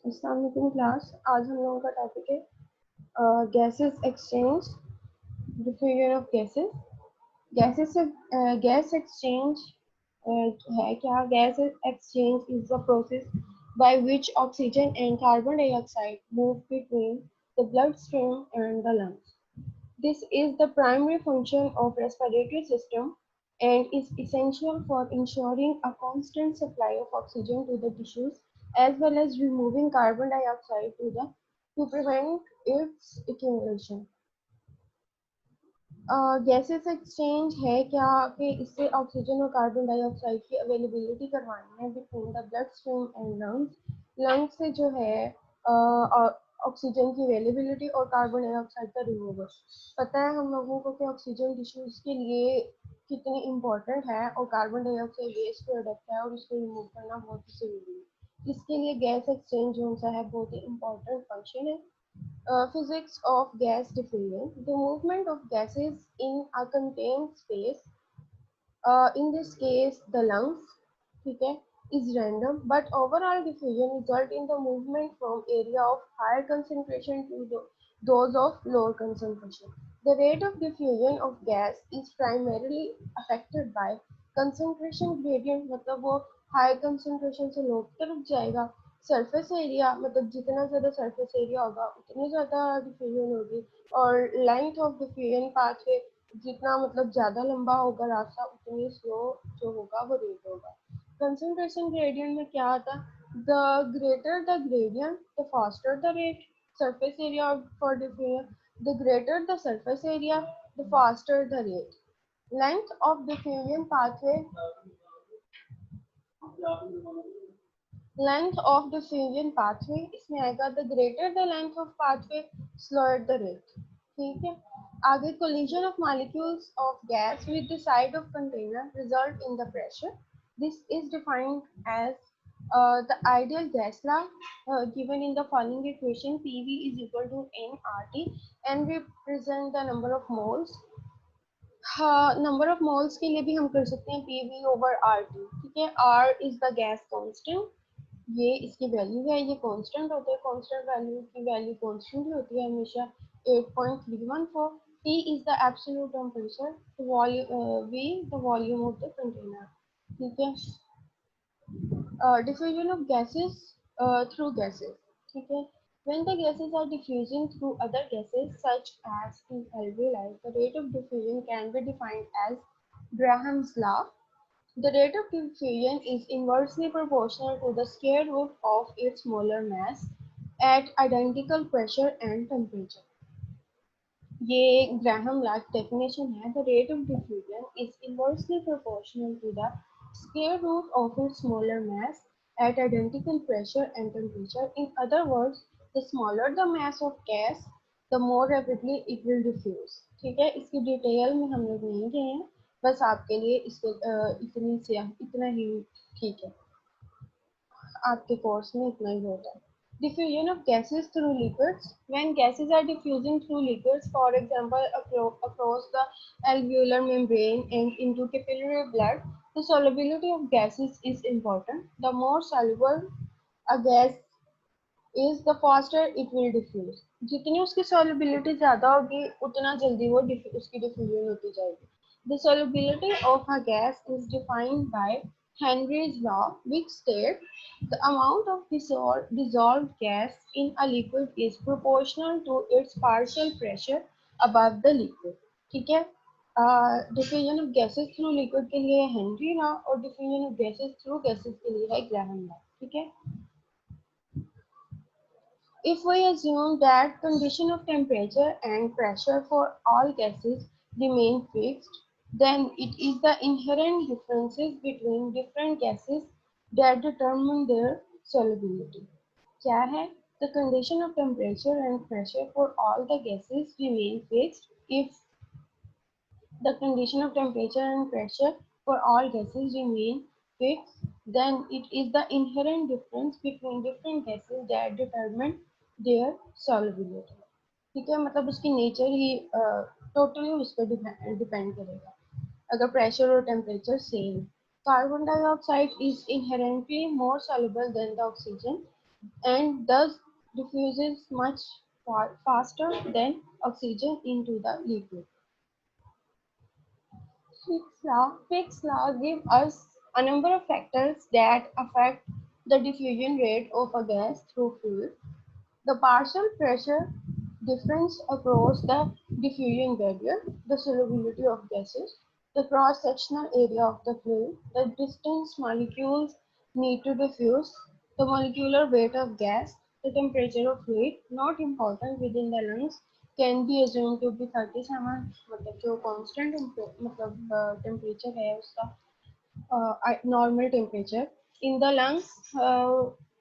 अस्सलाम वालेकुम क्लास। आज हम लोगों का टॉपिक है gases exchange, diffusion of gases. Gases से गैस एक्सचेंज है क्या? Gas exchange is the process by which oxygen and carbon dioxide move between the bloodstream and the lungs. This is the primary function of respiratory system and is essential for ensuring a constant supply of oxygen to the tissues as well as removing carbon dioxide to prevent its accumulation. Gases exchange है क्या कि इससे oxygen और carbon dioxide की availability करवानी है between the blood stream and lungs. Lungs से जो है ऑक्सीजन की अवेलेबिलिटी और कार्बन डाइऑक्साइड का रिमूवल। पता है हम लोगों को कि ऑक्सीजन टिश्यूज के लिए कितनी इम्पोर्टेंट है और कार्बन डाइऑक्साइड वेस्ट प्रोडक्ट है और इसको रिमूव करना बहुत ही जरूरी है। इसके लिए गैस एक्सचेंज जो है बहुत ही इम्पोर्टेंट फंक्शन है। Physics of gas diffusion, the movement of gases in a contained space, in this case the lungs, okay, is random, but overall diffusion result in the movement from area of higher concentration to those of lower concentration. The rate of diffusion of gas is primarily affected by concentration gradient, मतलब वो high concentration से low की तरफ जाएगा। Surface area मतलब जितना ज़्यादा surface area होगा उतनी ज़्यादा डिफ्यूजन होगी, और लेंथ ऑफ डिफ्यूजन पाथवे जितना मतलब ज़्यादा लंबा होगा रास्ता उतनी स्लो जो होगा वो रेट होगा। कंसंट्रेशन ग्रेडियंट में क्या आता है? The greater the gradient the faster the rate. Surface area for diffusion, the greater the surface area the faster the rate. Length of diffusion pathway, length of diffusion pathway इसमें आएगा the greater the length of pathway slower the rate. ठीक है, आगे collision of molecules of gas with the side of container result in the pressure. This is defined as the ideal gas law given in the following equation: PV is equal to nRT and we present the number of moles। हाँ, number of moles के लिए भी हम कर सकते हैं PV over RT। ठीक है, R is the gas constant, ये इसकी वैल्यू है, ये कांस्टेंट होता है, कांस्टेंट वैल्यू की वैल्यू कांस्टेंट ही होती है हमेशा 8.314। T is the absolute temperature, V the volume of the container। ठीक है, diffusion of gases through gases। ठीक है, when the gases are diffusing through other gases such as in alveoli, the rate of diffusion can be defined as Graham's law। The rate of diffusion is inversely proportional to the square root of its molar mass at identical pressure and temperature। ये Graham law की definition है। The rate of diffusion is inversely proportional to the square root of its molar mass at identical pressure and temperature. In other words, the smaller the mass of gas, the more rapidly it will diffuse। ठीक है, इसकी detail में हम लोग नहीं गए हैं, बस आपके लिए इसको इतना ही ठीक है, आपके कोर्स में इतना ही होता है। Diffusion of gases through liquids. When gases are diffusing through liquids, for example, across the alveolar membrane and into capillary blood, the solubility of gases is important. The more soluble a gas is, the faster it will diffuse। जितनी उसकी solubility ज़्यादा होगी उतना जल्दी वो उसकी diffusion होती जाएगी। The solubility of a gas is defined by Henry's law, which states the amount of dissolved gas in a liquid is proportional to its partial pressure above the liquid। ठीक है, diffusion of gases through liquid के लिए Henry law और diffusion of gases through gases के लिए है Graham law. ठीक है, if we assume that condition of temperature and pressure for all gases remain fixed, then it is the inherent differences between different gases that determine their solubility। क्या है? The condition of temperature and pressure for all the gases remain fixed if the condition of temperature and pressure for all gases remain fixed, then it is the inherent difference between different gases that determine their solubility। ठीक है, मतलब उसकी nature ही totally उस पर depend करेगा अगर pressure और temperature same. Carbon dioxide is inherently more soluble than the oxygen। and thus diffuses much faster than oxygen into the liquid. Fick's law gives us a number of factors that affect the diffusion rate of a gas through fluid. The partial pressure difference across the diffusion barrier, the solubility of gases, the cross-sectional area of the fluid, the distance molecules need to diffuse, the molecular weight of gas, the temperature of fluid, not important within the lungs, can be assumed to be 37, मतलब जो constant मतलब temperature है उसका normal temperature. In the lungs,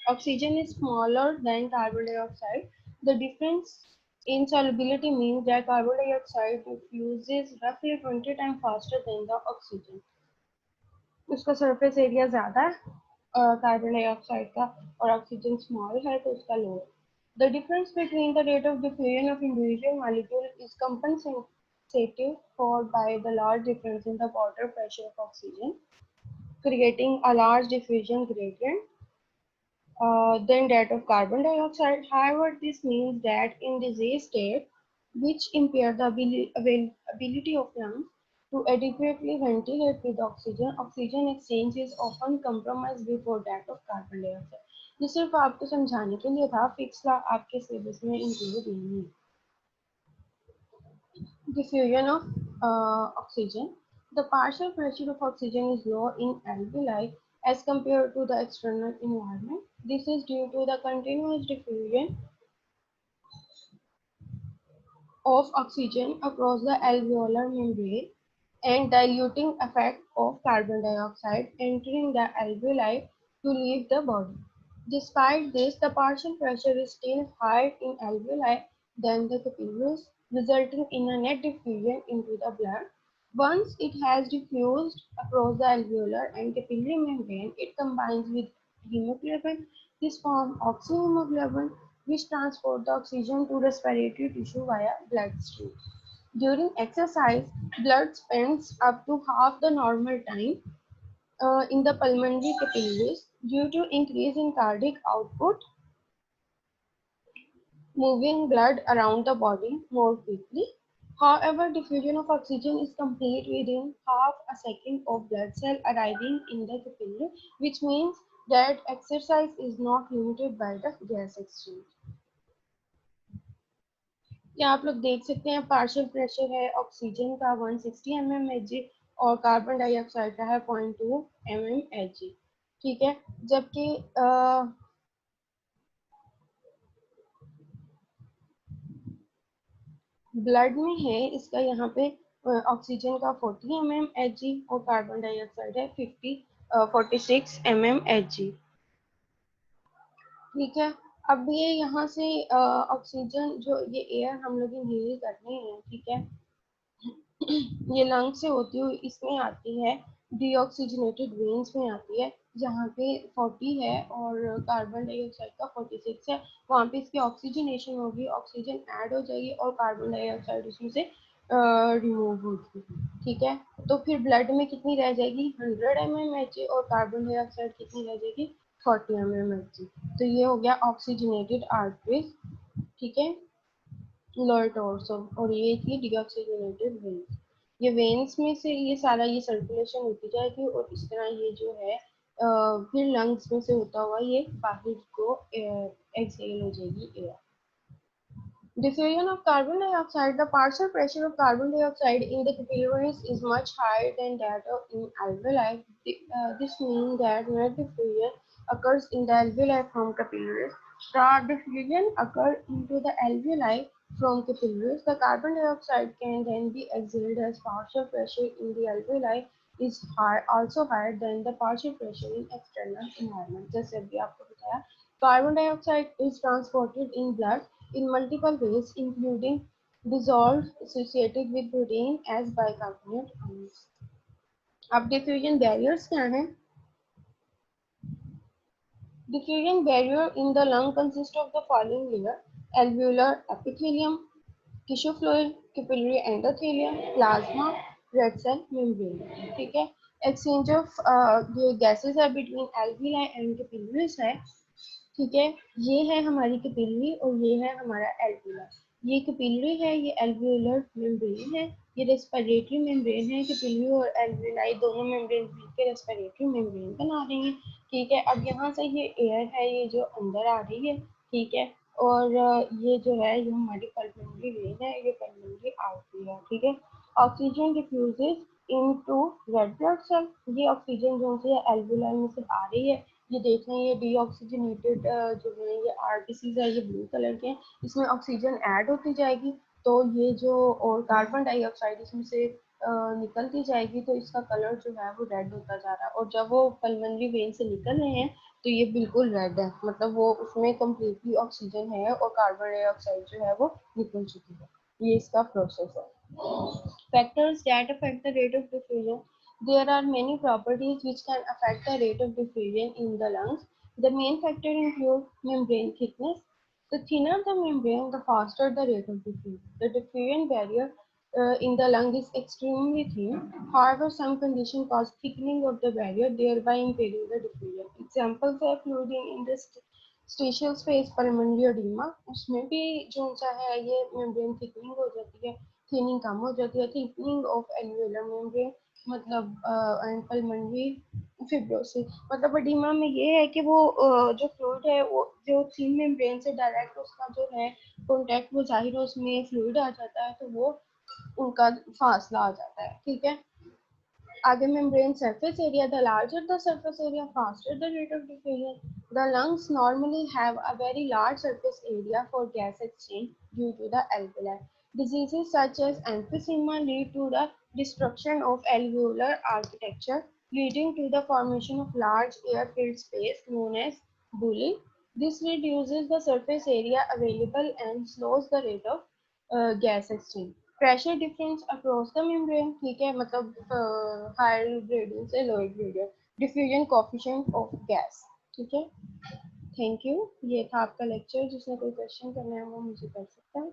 oxygen is smaller than carbon dioxide. The difference in solubility means that carbon dioxide diffuses roughly 20 times faster than the oxygen. उसका surface area ज़्यादा है carbon dioxide का और oxygen small है तो उसका low. The difference between the rate of diffusion of individual molecule is compensated for by the large difference in the water pressure of oxygen, creating a large diffusion gradient than that of carbon dioxide. However, this means that in disease state, which impair the ability of lungs to adequately ventilate with oxygen, oxygen exchange is often compromised before that of carbon dioxide. ये सिर्फ आपको समझाने के लिए था, fix law आपके syllabus में include नहीं है. Diffusion of oxygen. The partial pressure of oxygen is low in alveoli as compared to the external environment. This is due to the continuous diffusion of oxygen across the alveolar membrane and diluting effect of carbon dioxide entering the alveoli to leave the body. Despite this, the partial pressure is still higher in alveoli than the capillaries, resulting in a net diffusion into the blood. Once it has diffused across the alveolar and capillary membrane, it combines with hemoglobin. This forms oxyhemoglobin, which transport the oxygen to respiratory tissue via bloodstream. During exercise, blood spends up to half the normal time in the pulmonary capillaries due to increase in cardiac output, moving blood around the body more quickly. However, diffusion of oxygen is complete within half a second of blood cell arriving in the capillary, which means that exercise is not limited by the gas exchange. यहाँ आप लोग देख सकते हैं partial pressure है oxygen का 160 mmHg और carbon dioxide का है 0.2 mmHg. ठीक है, जबकि ब्लड में है इसका यहाँ पे ऑक्सीजन का 40 mmHg और कार्बन डाइऑक्साइड है 46 mmHg. ठीक है, अब ये यहाँ से ऑक्सीजन जो ये एयर हम लोग इनहेल करते हैं, ठीक है, ये लंग से होती हुई इसमें आती है, डीऑक्सीजनेटेड वेन्स में आती है जहाँ पे 40 है और कार्बन डाइऑक्साइड का 46 है. वहाँ पे इसकी ऑक्सीजनेशन होगी, ऑक्सीजन ऐड हो जाएगी और कार्बन डाइऑक्साइड उसमें से रिमूव होगी. ठीक है, तो फिर ब्लड में कितनी रह जाएगी 100 mmHg और कार्बन डाइऑक्साइड कितनी रह जाएगी 40 mmHg. तो ये हो गया ऑक्सीजनेटेड आर्टरीज. ठीक है, लोअर टॉर्सो, और ये थी डीऑक्सीजनेटेड वेन्स. ये वेन्स में से ये सारा ये सर्कुलेशन होती जाएगी और इस तरह ये जो है फिर लंग्स में से होता हुआ ये बाहर को एक्सहेल हो जाएगी air. Diffusion of carbon dioxide. The partial pressure of carbon dioxide in the capillaries is much higher than that of in alveoli. This means that net diffusion occurs in the alveoli from capillaries. The diffusion occurs into the alveoli from capillaries. The carbon dioxide can then be exhaled as partial pressure in the alveoli is high, also higher than the partial pressure in external environment. जैसे अभी आपको बताया, carbon dioxide is transported in blood in multiple ways, including dissolved associated with protein as bicarbonate ions. अब diffusion barriers क्या हैं? Diffusion barrier in the lung consists of the following layer: alveolar epithelium, tissue fluid, capillary endothelium, plasma, red cell membrane. ठीक है, exchange of ये gases है between alveoli and capillaries है. ठीक है। ये है हमारी कैपिलरी और ये है हमारा एल्वियोलर। ये कैपिलरी है, ये एल्वियोलर मेम्ब्रेन है, ये रेस्पिरेटरी मेम्ब्रेन है। कैपिलरी और एल्वियोलाई दोनों मेम्ब्रेन मिलकर रेस्पिरेटरी मेम्ब्रेन बना रही हैं। ठीक है, अब यहाँ से ये एयर है, ये जो अंदर आ रही है। ठीक है, और ये जो है ये हमारी पल्मोनरी वेन है, ये पल्मोनरी आर्टरी है। ठीक है, oxygen diffuses into red blood cell. ये ऑक्सीजन जो है एल्वियोलाई में से आ रही है। ये देख रहे हैं ये डीऑक्सीजनेटेड जो है ये आरबीसीज है, ये ब्लू कलर के हैं। इसमें ऑक्सीजन ऐड होती जाएगी तो ये जो और कार्बन डाइऑक्साइड इसमें से निकलती जाएगी तो इसका कलर जो है वो रेड होता जा रहा है। और जब वो पल्मोनरी वेन से निकल रहे हैं तो ये बिल्कुल रेड है, मतलब वो उसमें कम्प्लीटली ऑक्सीजन है और कार्बन डाइऑक्साइड जो है वो निकल चुकी है। ये इसका प्रोसेस है। Factors that affect the rate of diffusion. There are many properties which can affect the rate of diffusion in the lungs. The main factor include membrane thickness. The thinner the membrane, the faster the rate of diffusion. The diffusion barrier in the lung is extremely thin. However, some conditions cause thickening of the barrier, thereby impeding the diffusion. Examples are fluid in the interstitial space pulmonary oedema, उसमें भी जो सा है ये membrane thickening हो जाती है, thinning कम हो जाती है। थिकनिंग ऑफ एल्वियोलर मेम्ब्रेन मतलब एंड पल्मोनरी फिब्रोसिस मतलब एडिमा में ये है कि वो जो फ्लूइड है वो जो थिन मेम्ब्रेन से डायरेक्ट उसका जो है कॉन्टैक्ट वो जाहिर है उसमें फ्लूइड आ जाता है तो वो उनका फासला आ जाता है। ठीक है, आगे membrane surface area, the larger the surface area, faster the rate of diffusion. The lungs normally have a very large surface area for gas exchange due to the alveoli. Diseases such as emphysema lead to the destruction of alveolar architecture, leading to the formation of large air-filled space known as bullae. This reduces the surface area available and slows the rate of gas exchange. Pressure difference across the membrane, ठीक है, मतलब higher gradient से lower gradient, diffusion coefficient of gas. ठीक है, thank you. ये था आपका lecture. जिसने कोई क्वेश्चन करना है वो मुझे कर सकता है।